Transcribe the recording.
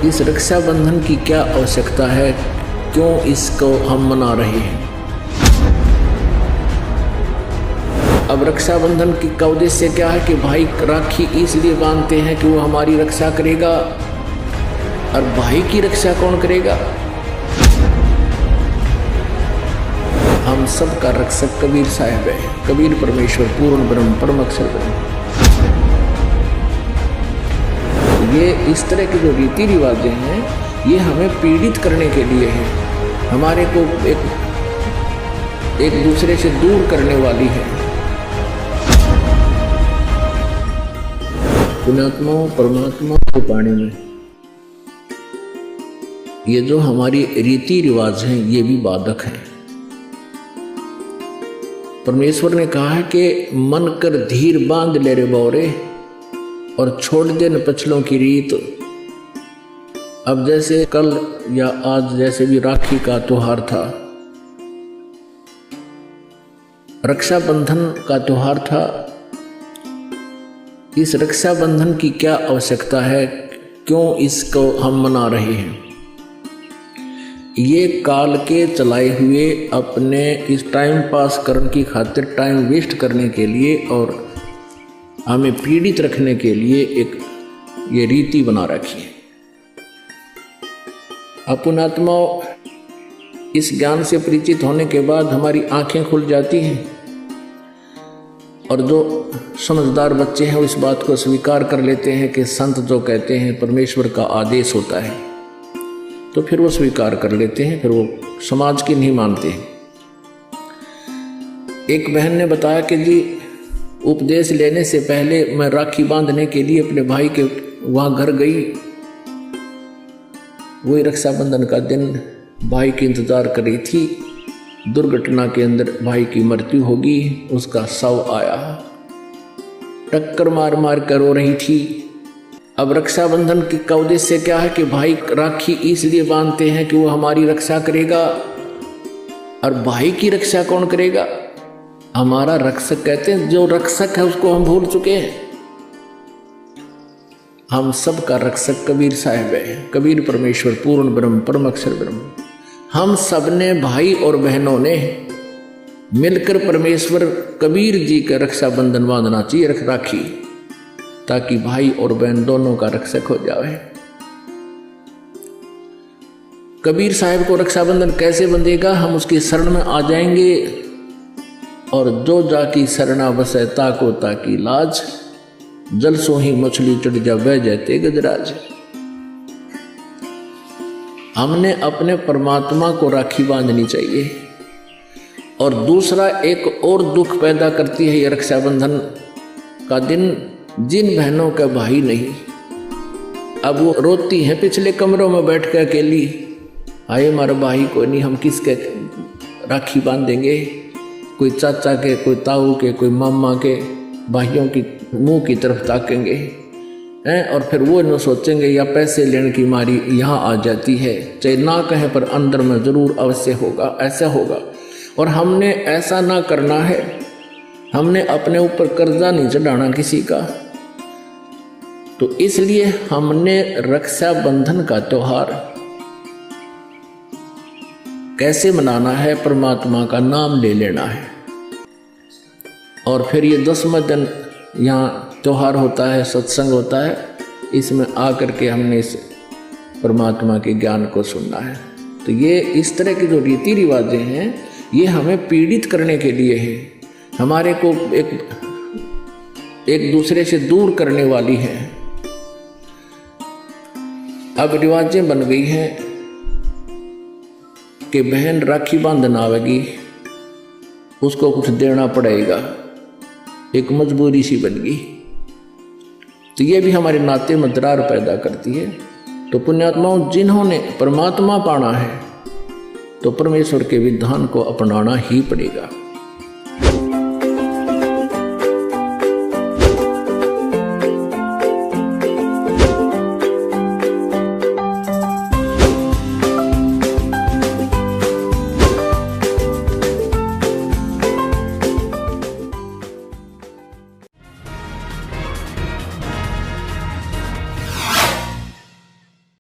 इस रक्षाबंधन की क्या आवश्यकता है, क्यों इसको हम मना रहे हैं। अब रक्षाबंधन का उद्देश्य क्या है कि भाई राखी इसलिए बांधते हैं कि वो हमारी रक्षा करेगा, और भाई की रक्षा कौन करेगा। हम सब का रक्षक कबीर साहब है। कबीर परमेश्वर पूर्ण ब्रह्म परम अक्षर ब्रह्म। ये इस तरह के जो रीति रिवाजें हैं ये हमें पीड़ित करने के लिए है, हमारे को एक दूसरे से दूर करने वाली है। पुण्यात्मा परमात्मा को पाने में ये जो हमारी रीति रिवाज हैं ये भी बाधक हैं। परमेश्वर ने कहा है कि मन कर धीर बांध ले रे बौरे और छोड़ दे न पछलों की रीत। अब जैसे कल या आज जैसे भी राखी का त्योहार था, रक्षाबंधन का त्योहार था। इस रक्षाबंधन की क्या आवश्यकता है, क्यों इसको हम मना रहे हैं। ये काल के चलाए हुए अपने इस टाइम पास करने की खातिर, टाइम वेस्ट करने के लिए और हमें पीड़ित रखने के लिए एक ये रीति बना रखी है। अपुणात्मा इस ज्ञान से परिचित होने के बाद हमारी आंखें खुल जाती हैं और जो समझदार बच्चे हैं वो इस बात को स्वीकार कर लेते हैं कि संत जो कहते हैं परमेश्वर का आदेश होता है, तो फिर वो स्वीकार कर लेते हैं, फिर वो समाज की नहीं मानते हैं। एक बहन ने बताया कि जी उपदेश लेने से पहले मैं राखी बांधने के लिए अपने भाई के वहाँ घर गई। वही रक्षाबंधन का दिन भाई की इंतज़ार कर रही थी। दुर्घटना के अंदर भाई की मृत्यु होगी, उसका शव आया, टक्कर मार मार कर रो रही थी। अब रक्षाबंधन का उद्देश्य क्या है कि भाई राखी इसलिए बांधते हैं कि वो हमारी रक्षा करेगा, और भाई की रक्षा कौन करेगा। हमारा रक्षक कहते हैं, जो रक्षक है उसको हम भूल चुके हैं। हम सब का रक्षक कबीर साहब है। कबीर परमेश्वर पूर्ण ब्रह्म परम अक्षर ब्रह्म। हम सब ने भाई और बहनों ने मिलकर परमेश्वर कबीर जी का रक्षाबंधन बांधना चाहिए, राखी, ताकि भाई और बहन दोनों का रक्षक हो जाए। कबीर साहब को रक्षाबंधन कैसे बंधेगा, हम उसकी शरण में आ जाएंगे। और जो जाकी शरणा बसे ताको ताकी लाज, जल सो ही मछली चढ़ जा बह जाते गजराज। हमने अपने परमात्मा को राखी बांधनी चाहिए। और दूसरा एक और दुख पैदा करती है ये रक्षाबंधन का दिन, जिन बहनों का भाई नहीं, अब वो रोती हैं पिछले कमरों में बैठ कर अकेली, आए हमारा भाई को नहीं, हम किसके राखी बांधेंगे। कोई चाचा के, कोई ताऊ के, कोई मामा के भाइयों की मुंह की तरफ ताकेंगे हैं, और फिर वो न सोचेंगे या पैसे लेने की मारी यहाँ आ जाती है, चाहे ना कहें पर अंदर में ज़रूर अवश्य होगा, ऐसा होगा। और हमने ऐसा ना करना है। हमने अपने ऊपर कर्जा नहीं चढ़ाना किसी का। तो इसलिए हमने रक्षाबंधन का त्योहार कैसे मनाना है, परमात्मा का नाम ले लेना है। और फिर ये 10वां दिन यहाँ त्योहार होता है, सत्संग होता है, इसमें आकर के हमने इस परमात्मा के ज्ञान को सुनना है। तो ये इस तरह की जो रीति रिवाजें हैं ये हमें पीड़ित करने के लिए है, हमारे को एक दूसरे से दूर करने वाली है। अब रिवाजें बन गई हैं कि बहन राखी बांधना आवेगी, उसको कुछ देना पड़ेगा, एक मजबूरी सी बन गई। तो ये भी हमारे नाते में दरार पैदा करती है। तो पुण्यात्माओं, जिन्होंने परमात्मा पाना है तो परमेश्वर के विधान को अपनाना ही पड़ेगा।